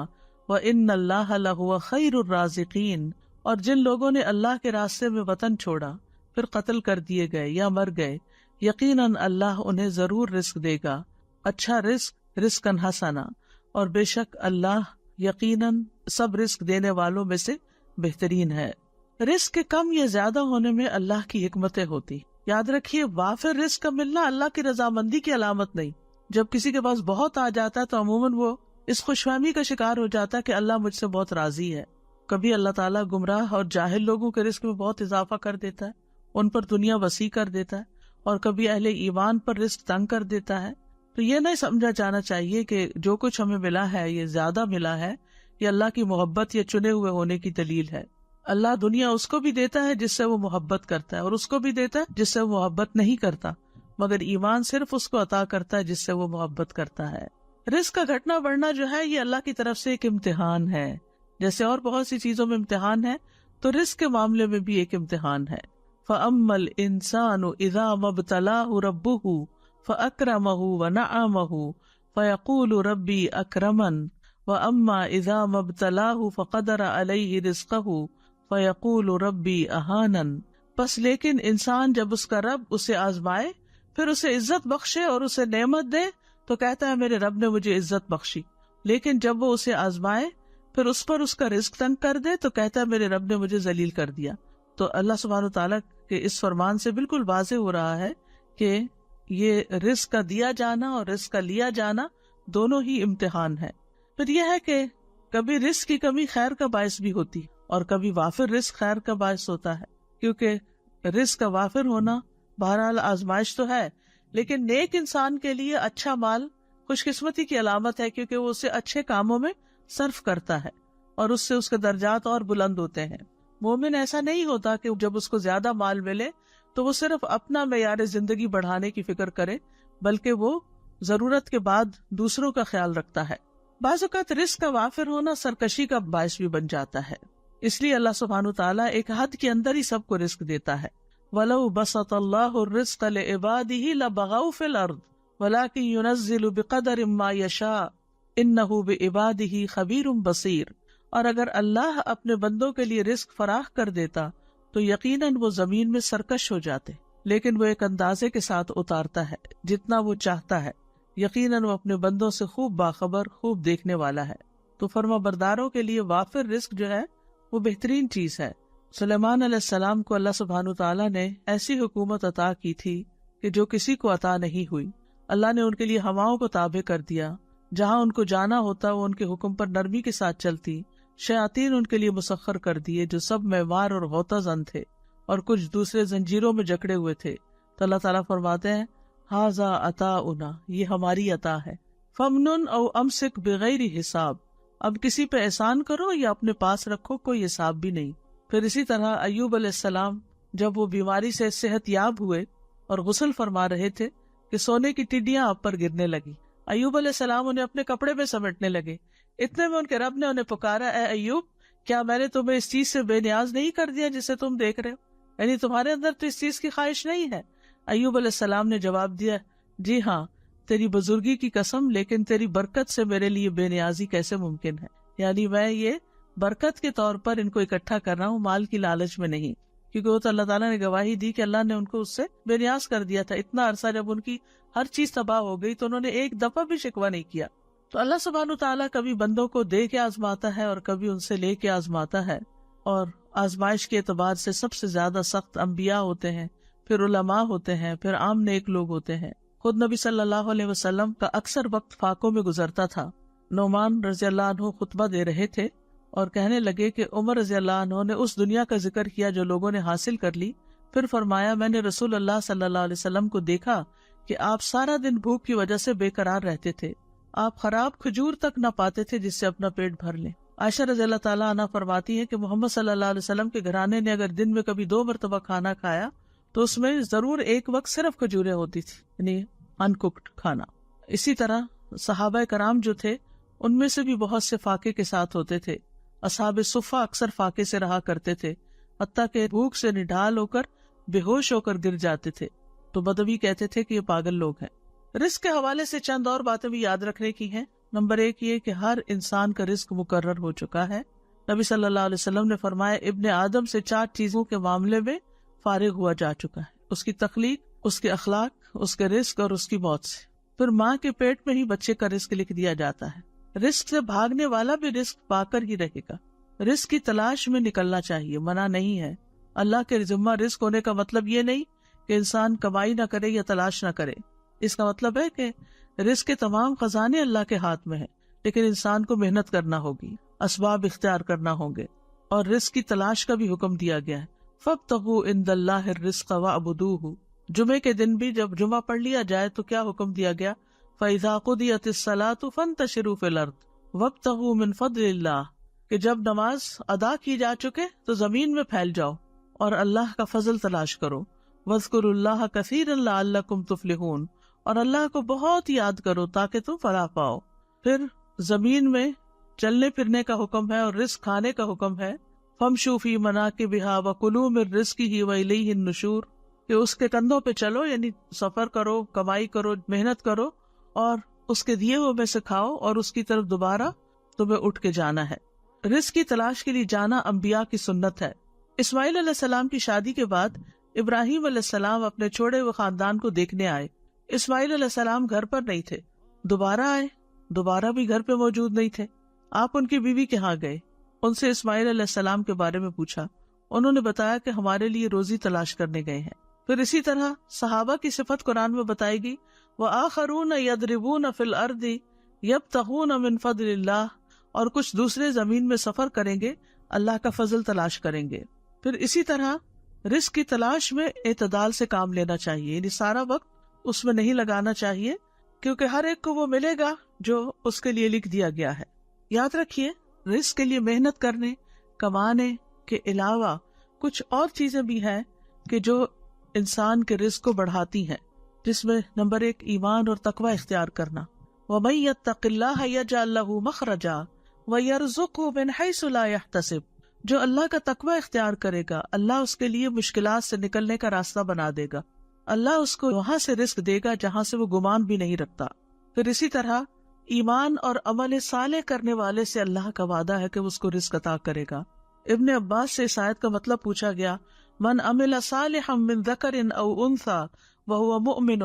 وَإِنَّ اللَّهَ لَهُوَ خَيْرُ الرَّازِقِينَ. اور جن لوگوں نے اللہ کے راستے میں وطن چھوڑا پھر قتل کر دیے گئے یا مر گئے، یقیناً اللہ انہیں ضرور رزق دے گا، اچھا رزق، رزقاً حسنہ، اور بے شک اللہ یقیناً سب رزق دینے والوں میں سے بہترین ہے. رزق کے کم یا زیادہ ہونے میں اللہ کی حکمتیں ہوتی. یاد رکھیے وافر رزق کا ملنا اللہ کی رضامندی کی علامت نہیں. جب کسی کے پاس بہت آ جاتا ہے تو عموماً وہ اس خوش فہمی کا شکار ہو جاتا ہے کہ اللہ مجھ سے بہت راضی ہے. کبھی اللہ تعالیٰ گمراہ اور جاہل لوگوں کے رزق میں بہت اضافہ کر دیتا ہے، ان پر دنیا وسیع کر دیتا ہے، اور کبھی اہل ایمان پر رزق تنگ کر دیتا ہے. تو یہ نہیں سمجھا جانا چاہیے کہ جو کچھ ہمیں ملا ہے یہ زیادہ ملا ہے، یہ اللہ کی محبت یا چنے ہوئے ہونے کی دلیل ہے. اللہ دنیا اس کو بھی دیتا ہے جس سے وہ محبت کرتا ہے، اور اس کو بھی دیتا ہے جس سے وہ محبت نہیں کرتا، مگر ایمان صرف اس کو عطا کرتا ہے جس سے وہ محبت کرتا ہے. رزق کا گھٹنا بڑھنا جو ہے یہ اللہ کی طرف سے ایک امتحان ہے. جیسے اور بہت سی چیزوں میں امتحان ہے تو رزق کے معاملے میں بھی ایک امتحان ہے. فَأَمَّا الْإِنسَانُ إِذَا مَا ابْتَلَاهُ رَبُّهُ فَأَكْرَمَهُ وَنَعَّمَهُ فَيَقُولُ رَبِّي أَكْرَمَنِ وَأَمَّا إِذَا مَا ابْتَلَاهُ فَقَدَرَ عَلَيْهِ رِزْقَهُ فَيَقُولُ رَبِّي أَهَانَنِ. بس لیکن انسان جب اس کا رب اسے آزمائے پھر اسے عزت بخشے اور اسے نعمت دے تو کہتا ہے میرے رب نے مجھے عزت بخشی. لیکن جب وہ اسے آزمائے پھر اس پر اس کا رزق تنگ کر دے تو کہتا ہے میرے رب نے مجھے ذلیل کر دیا. تو اللہ سبحانہ تعالیٰ کے اس فرمان سے بالکل واضح ہو رہا ہے کہ یہ رزق کا دیا جانا اور رزق کا لیا جانا دونوں ہی امتحان ہے۔ پھر یہ ہے کہ کبھی رزق کی کمی خیر کا باعث بھی ہوتی اور کبھی وافر رزق خیر کا باعث ہوتا ہے، کیونکہ رزق کا وافر ہونا بہرحال آزمائش تو ہے، لیکن نیک انسان کے لیے اچھا مال خوش قسمتی کی علامت ہے، کیونکہ وہ اسے اچھے کاموں میں صرف کرتا ہے اور اس سے اس کے درجات اور بلند ہوتے ہیں۔ مومن ایسا نہیں ہوتا کہ جب اس کو زیادہ مال ملے تو وہ صرف اپنا معیار زندگی بڑھانے کی فکر کرے، بلکہ وہ ضرورت کے بعد دوسروں کا خیال رکھتا ہے۔ بعض اوقات رزق کا وافر ہونا سرکشی کا باعث بھی بن جاتا ہے، اس لیے اللہ سبحانہ تعالیٰ ایک حد کے اندر ہی سب کو رزق دیتا ہے۔ وَلَوْ بَسَطَ اللَّهُ الرِّزْقَ لِعِبَادِهِ لَبَغَوْا فِي الْأَرْضِ وَلَكِنْ يُنَزِّلُ بِقَدَرٍ مَا يَشَاءُ إِنَّهُ بِعِبَادِهِ خَبِيرٌ بَصِيرٌ۔ اور اگر اللہ اپنے بندوں کے لیے رزق فراخ کر دیتا تو یقیناً وہ زمین میں سرکش ہو جاتے، لیکن وہ ایک اندازے کے ساتھ اتارتا ہے جتنا وہ چاہتا ہے، یقیناً وہ اپنے بندوں سے خوب باخبر، خوب دیکھنے والا ہے۔ تو فرما برداروں کے لیے وافر رزق جو ہے وہ بہترین چیز ہے۔ سلیمان علیہ السلام کو اللہ سبحانہ تعالیٰ نے ایسی حکومت عطا کی تھی کہ جو کسی کو عطا نہیں ہوئی۔ اللہ نے ان کے لیے ہواؤں کو تابع کر دیا، جہاں ان کو جانا ہوتا وہ ان کے حکم پر نرمی کے ساتھ چلتی۔ شیاطین ان کے لیے مسخر کر دیے جو سب معمار اور غوطہ زن تھے، اور کچھ دوسرے زنجیروں میں جکڑے ہوئے تھے۔ تو اللہ تعالیٰ فرماتے ہیں ھذا عطاؤنا، یہ ہماری عطا ہے، فمنن او امسک بغیر حساب، اب کسی پہ احسان کرو یا اپنے پاس رکھو، کوئی حساب بھی نہیں۔ پھر اسی طرح ایوب علیہ السلام جب وہ بیماری سے صحت یاب ہوئے اور غسل فرما رہے تھے کہ سونے کی ٹڈیاں آپ پر گرنے لگی۔ ایوب علیہ السلام انہیں اپنے کپڑے میں سمیٹنے لگے۔ اتنے میں ان کے رب نے انہیں پکارا، اے ایوب، کیا میں نے تمہیں اس چیز سے بے نیاز نہیں کر دیا جسے تم دیکھ رہے ہو؟ یعنی تمہارے اندر تو اس چیز کی خواہش نہیں ہے؟ ایوب علیہ السلام نے جواب دیا، جی ہاں، تیری بزرگی کی قسم، لیکن تیری برکت سے میرے لیے بے نیازی کیسے ممکن ہے؟ یعنی میں یہ برکت کے طور پر ان کو اکٹھا کر رہا ہوں، مال کی لالچ میں نہیں، کیونکہ وہ تو اللہ تعالیٰ نے گواہی دی کہ اللہ نے ان کو اس سے بے نیاز کر دیا تھا۔ اتنا عرصہ جب ان کی ہر چیز تباہ ہو گئی تو انہوں نے ایک دفعہ بھی شکوہ نہیں کیا۔ تو اللہ سبحانہ تعالیٰ کبھی بندوں کو دے کے آزماتا ہے اور کبھی ان سے لے کے آزماتا ہے، اور آزمائش کے اعتبار سے سب سے زیادہ سخت انبیاء ہوتے ہیں، پھر علماء ہوتے ہیں، پھر عام نیک لوگ ہوتے ہیں۔ خود نبی صلی اللہ علیہ وسلم کا اکثر وقت فاقوں میں گزرتا تھا۔ نعمان رضی اللہ عنہ خطبہ دے رہے تھے اور کہنے لگے کہ عمر رضی اللہ عنہ نے اس دنیا کا ذکر کیا جو لوگوں نے حاصل کر لی، پھر فرمایا، میں نے رسول اللہ صلی اللہ علیہ وسلم کو دیکھا کہ آپ سارا دن بھوک کی وجہ سے بے قرار رہتے تھے، آپ خراب کھجور تک نہ پاتے تھے جس سے اپنا پیٹ بھر لیں۔ عائشہ رضی اللہ تعالیٰ عنہ فرماتی ہے کہ محمد صلی اللہ علیہ وسلم کے گھرانے نے اگر دن میں کبھی 2 مرتبہ کھانا کھایا تو اس میں ضرور ایک وقت صرف کھجوریں ہوتی تھی، یعنی انککڈ کھانا۔ اسی طرح صحابہ کرام جو تھے ان میں سے بھی بہت سے فاقے کے ساتھ ہوتے تھے۔ اصحاب صفہ اکثر فاقے سے رہا کرتے تھے، حتیٰ کہ بھوک سے نڈھال ہو کر بے ہوش ہو کر گر جاتے تھے، تو بدوی کہتے تھے کہ یہ پاگل لوگ ہیں۔ رزق کے حوالے سے چند اور باتیں بھی یاد رکھنے کی ہیں۔ نمبر 1 یہ کہ ہر انسان کا رزق مقرر ہو چکا ہے۔ نبی صلی اللہ علیہ وسلم نے فرمایا، ابن آدم سے 4 چیزوں کے معاملے میں فارغ ہوا جا چکا ہے، اس کی تخلیق، اس کے اخلاق، اس کے رزق اور اس کی موت سے۔ پھر ماں کے پیٹ میں ہی بچے کا رزق لکھ دیا جاتا ہے۔ رزق سے بھاگنے والا بھی رزق پا کر ہی رہے گا۔ رزق کی تلاش میں نکلنا چاہیے، منع نہیں ہے۔ اللہ کے ذمہ رزق ہونے کا مطلب یہ نہیں کہ انسان کمائی نہ کرے یا تلاش نہ کرے۔ اس کا مطلب ہے کہ رزق کے تمام خزانے اللہ کے ہاتھ میں ہیں، لیکن انسان کو محنت کرنا ہوگی، اسباب اختیار کرنا ہوں گے، اور رزق کی تلاش کا بھی حکم دیا گیا ہے۔ فَابْتَغُوا عِندَ اللَّهِ الرِّزْقَ وَاعْبُدُوهُ۔ جمعے کے دن بھی جب جمعہ پڑھ لیا جائے تو کیا حکم دیا گیا؟ فَإِذَا قُضِيَتِ الصَّلَاةُ فَانتَشِرُوا فِي الْأَرْضِ وَابْتَغُوا مِن فَضْلِ اللَّهِ، کہ جب نماز ادا کی جا چکے تو زمین میں پھیل جاؤ اور اللہ کا فضل تلاش کرو۔ وَاذْكُرُوا اللَّهَ كَثِيرًا لَعَلَّكُمْ تُفْلِحُونَ، اور اللہ کو بہت یاد کرو تاکہ تم فلاح پاؤ۔ پھر زمین میں چلنے پھرنے کا حکم ہے اور رزق کھانے کا حکم ہے۔ فَامْشُوا فِي مَنَاكِبِهَا وَكُلُوا مِن رِّزْقِهِ وَإِلَيْهِ النُّشُورُ، کہ اس کے کندھوں پہ چلو، یعنی سفر کرو، کمائی کرو، محنت کرو، اور اس کے دیے ہوئے میں سے کھاؤ، اور اس کی طرف دوبارہ تمہیں اٹھ کے جانا ہے۔ رزق کی تلاش کے لیے جانا انبیاء کی سنت ہے۔ اسماعیل علیہ السلام کی شادی کے بعد ابراہیم علیہ السلام اپنے چھوڑے ہوئے خاندان کو دیکھنے آئے۔ اسماعیل علیہ السلام گھر پر نہیں تھے، دوبارہ آئے، دوبارہ بھی گھر پہ موجود نہیں تھے۔ آپ ان کی بیوی کے ہاں گئے، ان سے اسماعیل علیہ السلام کے بارے میں پوچھا۔ انہوں نے بتایا کہ ہمارے لیے روزی تلاش کرنے گئے ہیں. پھر اسی طرح صحابہ کی صفت قرآن میں بتائے گی، وَآخَرُونَ يَضْرِبُونَ فِي الْأَرْضِ يَبْتَغُونَ مِنْ فَضْلِ اللَّهِ، اور کچھ دوسرے زمین میں سفر کریں گے، اللہ کا فضل تلاش کریں گے. پھر اسی طرح رزق کی تلاش میں اعتدال سے کام لینا چاہیے، یعنی سارا وقت اس میں نہیں لگانا چاہیے، کیونکہ ہر ایک کو وہ ملے گا جو اس کے لیے لکھ دیا گیا ہے. یاد رکھیے، رزق کے لیے محنت کرنے، کمانے کے علاوہ کچھ اور چیزیں بھی ہیں کہ جو انسان کے رزق کو بڑھاتی ہیں، جس میں نمبر 1 ایمان اور تقوی اختیار کرنا. وَمَن يَتَّقِ اللَّهَ يَجْعَل لَّهُ مَخْرَجًا وَيَرْزُقْهُ مِنْ حَيْثُ لَا يَحْتَسِبُ، جو اللہ کا تقوی اختیار کرے گا، اللہ اس کے لیے مشکلات سے نکلنے کا راستہ بنا دے گا، اللہ اس کو وہاں سے رزق دے گا جہاں سے وہ گمان بھی نہیں رکھتا. پھر اسی طرح ایمان اور عمل صالح کرنے والے سے اللہ کا وعدہ ہے کہ وہ اس کو رزق عطا کرے گا. ابن عباس سے اس آیت کا مطلب پوچھا گیا، من عمل صالحا من ذکر او انثى وهو مؤمن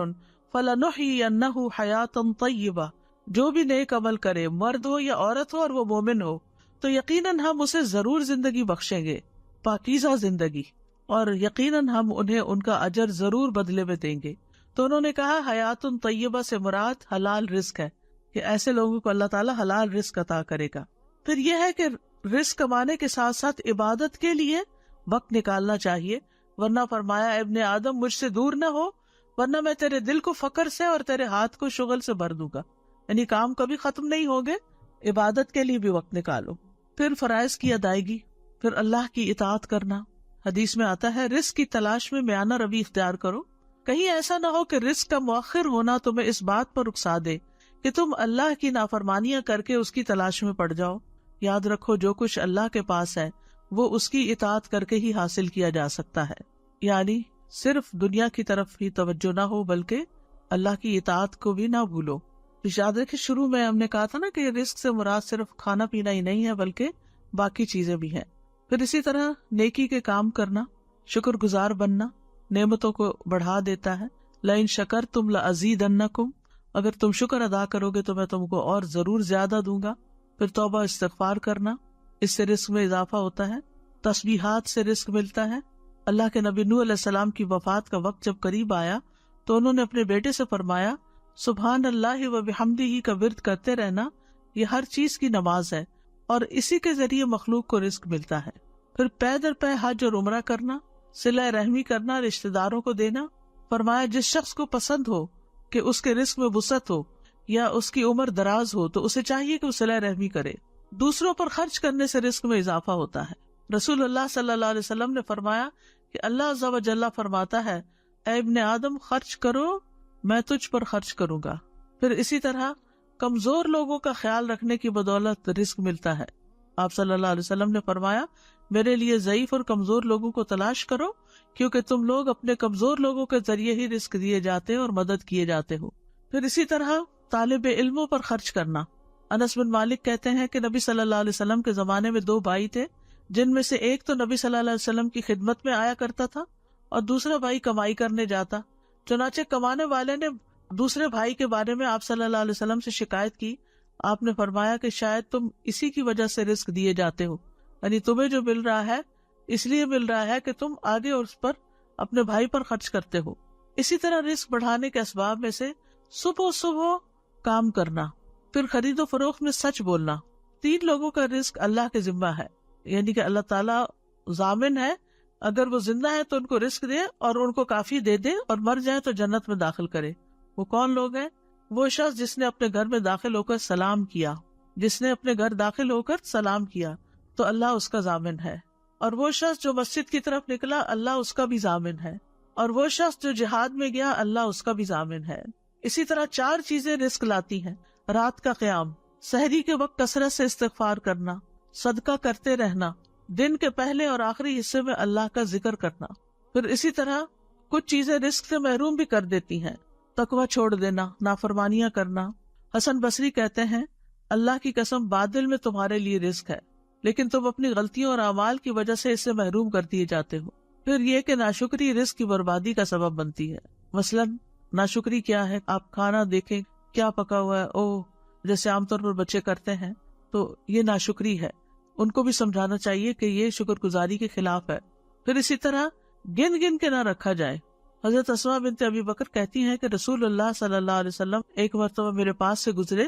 فلنحيينه حیاتا طیبہ، جو بھی نیک عمل کرے، مرد ہو یا عورت ہو اور وہ مومن ہو، تو یقیناً ہم اسے ضرور زندگی بخشیں گے، پاکیزہ زندگی، اور یقیناً ہم انہیں ان کا اجر ضرور بدلے میں دیں گے. تو انہوں نے کہا حیات طیبہ سے مراد حلال رزق ہے، کہ ایسے لوگوں کو اللہ تعالیٰ حلال رزق عطا کرے گا. پھر یہ ہے کہ رزق کمانے کے ساتھ ساتھ عبادت کے لیے وقت نکالنا چاہیے، ورنہ فرمایا ابن آدم مجھ سے دور نہ ہو، ورنہ میں تیرے دل کو فقر سے اور تیرے ہاتھ کو شغل سے بھر دوں گا. یعنی کام کبھی ختم نہیں ہوگے، عبادت کے لیے بھی وقت نکالو. پھر فرائض کی ادائیگی، پھر اللہ کی اطاعت کرنا. حدیث میں آتا ہے رزق کی تلاش میں میانہ روی اختیار کرو، کہیں ایسا نہ ہو کہ رزق کا مؤخر ہونا تمہیں اس بات پر اکسا دے کہ تم اللہ کی نافرمانیاں کر کے اس کی تلاش میں پڑ جاؤ. یاد رکھو جو کچھ اللہ کے پاس ہے وہ اس کی اطاعت کر کے ہی حاصل کیا جا سکتا ہے، یعنی صرف دنیا کی طرف ہی توجہ نہ ہو بلکہ اللہ کی اطاعت کو بھی نہ بھولو. یاد رکھے شروع میں ہم نے کہا تھا نا کہ رزق سے مراد صرف کھانا پینا ہی نہیں ہے بلکہ باقی چیزیں بھی ہیں. پھر اسی طرح نیکی کے کام کرنا، شکر گزار بننا نعمتوں کو بڑھا دیتا ہے. لئن شکرتم لأزیدنکم، اگر تم شکر ادا کرو گے تو میں تم کو اور ضرور زیادہ دوں گا. پھر توبہ استغفار کرنا، اس سے رزق میں اضافہ ہوتا ہے. تسبیحات سے رزق ملتا ہے. اللہ کے نبی نوح علیہ السلام کی وفات کا وقت جب قریب آیا تو انہوں نے اپنے بیٹے سے فرمایا سبحان اللہ و بحمدہ کا ورد کرتے رہنا، یہ ہر چیز کی نماز ہے اور اسی کے ذریعے مخلوق کو رزق ملتا ہے. پھر پے در پے حج اور عمرہ کرنا، صلہ رحمی کرنا، رشتہ داروں کو دینا. فرمایا جس شخص کو پسند ہو کہ اس کے رزق میں وسعت ہو یا اس کی عمر دراز ہو تو اسے چاہیے کہ وہ صلہ رحمی کرے. دوسروں پر خرچ کرنے سے رزق میں اضافہ ہوتا ہے. رسول اللہ صلی اللہ علیہ وسلم نے فرمایا کہ اللہ عز و جل فرماتا ہے اے ابن آدم خرچ کرو میں تجھ پر خرچ کروں گا. پھر اسی طرح کمزور لوگوں کا خیال رکھنے کی بدولت رزق ملتا ہے. آپ صلی اللہ علیہ وسلم نے فرمایا میرے لیے ضعیف اور کمزور لوگوں کو تلاش کرو کیونکہ تم لوگ اپنے کمزور لوگوں کے ذریعے ہی رزق دیے جاتے اور مدد کیے جاتے ہو. پھر اسی طرح طالب علموں پر خرچ کرنا. انس بن مالک کہتے ہیں کہ نبی صلی اللہ علیہ وسلم کے زمانے میں 2 بھائی تھے جن میں سے ایک تو نبی صلی اللہ علیہ وسلم کی خدمت میں آیا کرتا تھا اور دوسرا بھائی کمائی کرنے جاتا. چنانچہ کمانے والے نے دوسرے بھائی کے بارے میں آپ صلی اللہ علیہ وسلم سے شکایت کی. آپ نے فرمایا کہ شاید تم اسی کی وجہ سے رزق دیے جاتے ہو، یعنی تمہیں جو مل رہا ہے اس لیے مل رہا ہے کہ تم آگے اور اس پر اپنے بھائی پر خرچ کرتے ہو. اسی طرح رزق بڑھانے کے اسباب میں سے صبح کام کرنا، پھر خرید و فروخت میں سچ بولنا. 3 لوگوں کا رزق اللہ کے ذمہ ہے، یعنی کہ اللہ تعالیٰ ضامن ہے، اگر وہ زندہ ہے تو ان کو رزق دے اور ان کو کافی دے دے، اور مر جائے تو جنت میں داخل کرے. وہ کون لوگ ہیں؟ وہ شخص جس نے اپنے گھر میں داخل ہو کر سلام کیا، جس نے اپنے گھر داخل ہو کر سلام کیا تو اللہ اس کا ضامن ہے. اور وہ شخص جو مسجد کی طرف نکلا اللہ اس کا بھی ضامن ہے. اور وہ شخص جو جہاد میں گیا اللہ اس کا بھی ضامن ہے. اسی طرح 4 چیزیں رزق لاتی ہیں: رات کا قیام، سحری کے وقت کثرت سے استغفار کرنا، صدقہ کرتے رہنا، دن کے پہلے اور آخری حصے میں اللہ کا ذکر کرنا. پھر اسی طرح کچھ چیزیں رزق سے محروم بھی کر دیتی ہیں: تقوی چھوڑ دینا، نافرمانیاں کرنا. حسن بصری کہتے ہیں اللہ کی قسم باطل میں تمہارے لیے رزق ہے لیکن تم اپنی غلطیوں اور اعمال کی وجہ سے اس سے محروم کر دیے جاتے ہو. پھر یہ کہ ناشکری رزق کی بربادی کا سبب بنتی ہے. مثلاً ناشکری کیا ہے؟ آپ کھانا دیکھیں کیا پکا ہوا ہے، جیسے عام طور پر بچے کرتے ہیں، تو یہ ناشکری ہے. ان کو بھی سمجھانا چاہیے کہ یہ شکر گزاری کے خلاف ہے. پھر اسی طرح گن گن کے نہ رکھا جائے. حضرت اسماء بنت ابی بکر کہتی ہیں کہ رسول اللہ صلی اللہ علیہ وسلم ایک مرتبہ میرے پاس سے گزرے.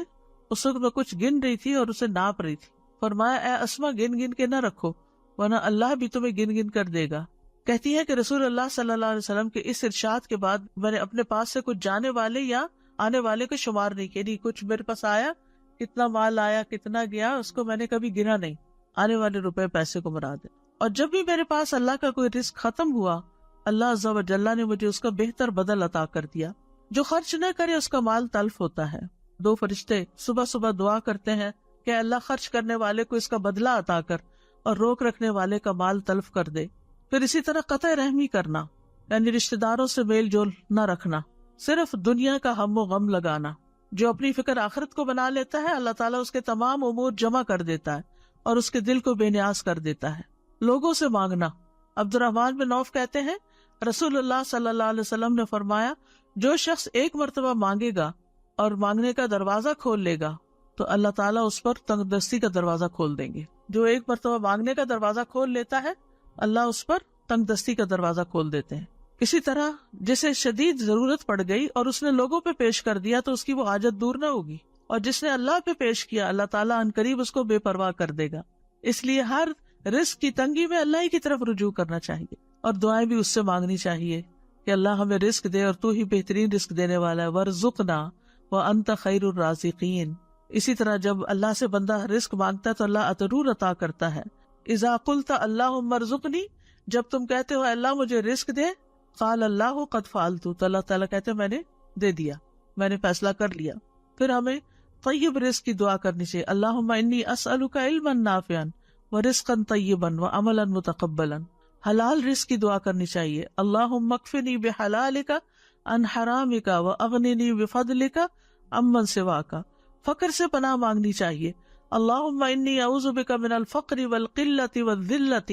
اس وقت میں کچھ گن رہی تھی اور اسے ناپ رہی تھی. فرمایا اے اسماء گن گن کے نہ رکھو ورنہ اللہ بھی تمہیں گن گن کر دے گا. کہتی ہے کہ رسول اللہ صلی اللہ علیہ وسلم کے اس ارشاد کے بعد میں نے اپنے پاس سے کچھ جانے والے یا آنے والے کو شمار نہیں کیا. نہیں کچھ میرے پاس آیا، کتنا مال آیا کتنا گیا اس کو میں نے کبھی گنا نہیں. آنے والے روپے پیسے کو مراد ہے. اور جب بھی میرے پاس اللہ کا کوئی رزق ختم ہوا اللہ عز و جل نے مجھے اس کا بہتر بدل عطا کر دیا. جو خرچ نہ کرے اس کا مال تلف ہوتا ہے. 2 فرشتے صبح صبح دعا کرتے ہیں کہ اللہ خرچ کرنے والے کو اس کا بدلہ عطا کر اور روک رکھنے والے کا مال تلف کر دے. پھر اسی طرح قطع رحمی کرنا یعنی رشتہ داروں سے میل جول نہ رکھنا، صرف دنیا کا ہم و غم لگانا. جو اپنی فکر آخرت کو بنا لیتا ہے اللہ تعالیٰ اس کے تمام امور جمع کر دیتا ہے اور اس کے دل کو بے نیاز کر دیتا ہے. لوگوں سے مانگنا. عبد الرحمن بن عوف کہتے ہیں رسول اللہ صلی اللہ علیہ وسلم نے فرمایا جو شخص ایک مرتبہ مانگے گا اور مانگنے کا دروازہ کھول لے گا تو اللہ تعالیٰ اس پر تنگ دستی کا دروازہ کھول دیں گے. جو ایک مرتبہ مانگنے کا دروازہ کھول لیتا ہے اللہ اس پر تنگ دستی کا دروازہ کھول دیتے ہیں. اسی طرح جسے شدید ضرورت پڑ گئی اور اس نے لوگوں پہ پیش کر دیا تو اس کی وہ حاجت دور نہ ہوگی، اور جس نے اللہ پہ پیش کیا اللہ تعالیٰ عنقریب اس کو بے پرواہ کر دے گا. اس لیے ہر رزق کی تنگی میں اللہ ہی کی طرف رجوع کرنا چاہیے اور دعائیں بھی اس سے مانگنی چاہیے کہ اللہ ہمیں رزق دے اور تو ہی بہترین رزق دینے والا ہے. وَارْزُقْنَا وَأَنْتَ خَيْرُ الرَّازِقِينَ. اسی طرح جب اللہ سے بندہ رزق مانگتا ہے تو اللہ ضرور عطا کرتا ہے. اذا قلت اللہم ارزقنی، جب تم کہتے ہو اللہ مجھے رزق دے، قال اللہ قد فعلت، تو اللہ تعالیٰ کہتے ہیں میں نے دے دیا، میں نے فیصلہ کر لیا. پھر ہمیں طیب رزق کی دعا کرنی چاہیے. اللہم انی اسألک علما نافعا ورزقا طیبا وعملا متقبلا. حلال رزق کی دعا کرنی چاہیے. اللہم اکفنی بحلالک عن حرامک واغننی بفضلک عمن سواک. فقر سے پناہ مانگنی چاہیے. اللہم انی اعوذ بک من الفقر والقلۃ والذلۃ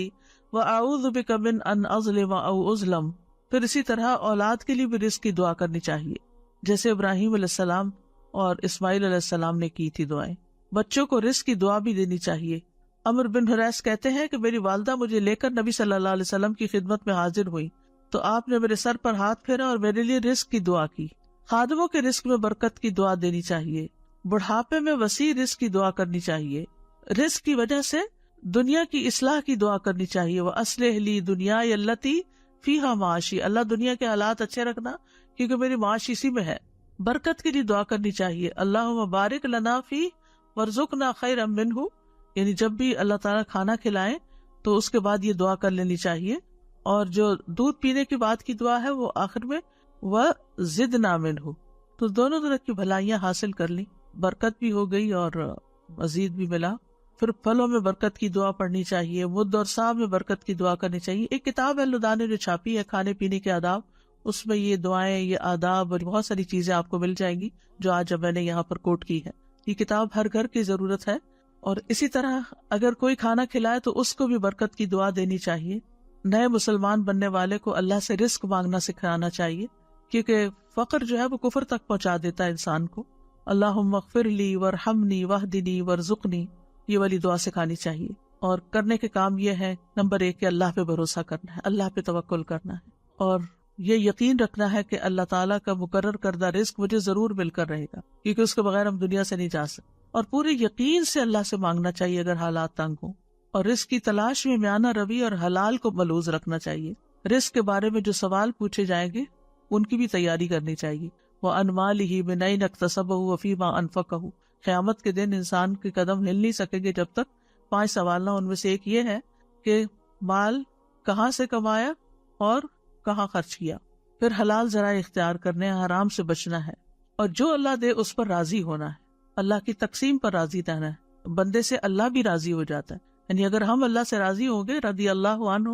واعوذ بک من ان اظلم او اظلم. پھر اسی طرح اولاد کے لیے بھی رزق کی دعا کرنی چاہیے جیسے ابراہیم علیہ السلام اور اسماعیل علیہ السلام نے کی تھی دعائیں. بچوں کو رزق کی دعا بھی دینی چاہیے. عمر بن حریث کہتے ہیں کہ میری والدہ مجھے لے کر نبی صلی اللہ علیہ وسلم کی خدمت میں حاضر ہوئی تو آپ نے میرے سر پر ہاتھ پھیرا اور میرے لیے رزق کی دعا کی. خادموں کے رزق میں برکت کی دعا دینی چاہیے. بڑھاپے میں وسیع رزق کی دعا کرنی چاہیے. رزق کی وجہ سے دنیا کی اصلاح کی دعا کرنی چاہیے. وَأَصْلِحْ لِي دُنْيَايَ الَّتِي فِيهَا مَعَاشِي. اللہ دنیا کے حالات اچھے رکھنا کیونکہ میری معاش اسی میں ہے. برکت کے لیے دعا کرنی چاہیے. اللہم بارک لنا فی ورزقنا خیرا منہ. یعنی جب بھی اللہ تعالیٰ کھانا کھلائیں تو اس کے بعد یہ دعا کر لینی چاہیے. اور جو دودھ پینے کے بعد کی دعا ہے وہ آخر میں وزدنا منہ. تو دونوں طرح کی بھلائیاں حاصل کر لی، برکت بھی ہو گئی اور مزید بھی ملا. پھر پھلوں میں برکت کی دعا پڑھنی چاہیے. مد اور صاحب میں برکت کی دعا کرنی چاہیے. ایک کتاب ہے لدھا نے جو چھاپی ہے کھانے پینے کے آداب، اس میں یہ دعائیں، یہ آداب اور بہت ساری چیزیں آپ کو مل جائیں گی جو آج میں نے یہاں پر کوٹ کی ہے. یہ کتاب ہر گھر کی ضرورت ہے. اور اسی طرح اگر کوئی کھانا کھلائے تو اس کو بھی برکت کی دعا دینی چاہیے. نئے مسلمان بننے والے کو اللہ سے رزق مانگنا سکھانا چاہیے کیونکہ فقر جو ہے وہ کفر تک پہنچا دیتا ہے انسان کو. اللہم اغفر لی ورحمنی واہدنی ورزقنی، یہ والی دعا سکھانی چاہیے. اور کرنے کے کام یہ ہے، نمبر 1 کہ اللہ پہ بھروسہ کرنا ہے، اللہ پہ توکل کرنا ہے اور یہ یقین رکھنا ہے کہ اللہ تعالیٰ کا مقرر کردہ رزق مجھے ضرور مل کر رہے گا کیونکہ اس کے بغیر ہم دنیا سے نہیں جا سکتے. اور پورے یقین سے اللہ سے مانگنا چاہیے اگر حالات تنگ ہوں. اور رزق کی تلاش میں میانہ روی اور حلال کو ملحوظ رکھنا چاہیے. رزق کے بارے میں جو سوال پوچھے جائیں گے ان کی بھی تیاری کرنی چاہیے. وَعَنْ مَالِهِ مِنْ أَيْنَ اكْتَسَبَهُ وَفِيمَا أَنْفَقَهُ. قیامت کے دن انسان کے قدم ہل نہیں سکیں گے جب تک 5 سوال نہ. ان میں سے ایک یہ ہے کہ مال کہاں سے کمایا اور کہاں خرچ کیا. پھر حلال ذرائع اختیار کرنے، حرام سے بچنا ہے اور جو اللہ دے اس پر راضی ہونا ہے، اللہ کی تقسیم پر راضی رہنا ہے. بندے سے اللہ بھی راضی ہو جاتا ہے. یعنی اگر ہم اللہ سے راضی ہوں گے رضی اللہ عنہ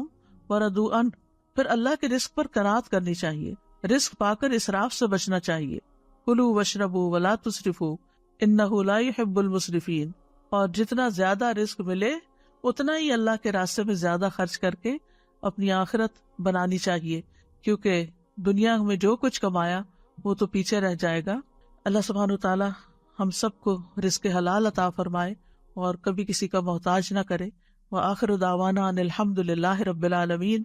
ورضوا عنہ. پھر اللہ کے رزق پر قناعت کرنی چاہیے. رزق پا کر اسراف سے بچنا چاہیے. کلوا واشربوا ولا تسرفوا انہ لا يحب المسرفین. اور جتنا زیادہ رزق ملے اتنا ہی اللہ کے راستے میں زیادہ خرچ کر کے اپنی آخرت بنانی چاہیے کیونکہ دنیا میں جو کچھ کمایا وہ تو پیچھے رہ جائے گا. اللہ سبحانہ وتعالی ہم سب کو رزق حلال عطا فرمائے اور کبھی کسی کا محتاج نہ کرے. وآخر دعوانا ان الحمد للہ رب العالمین.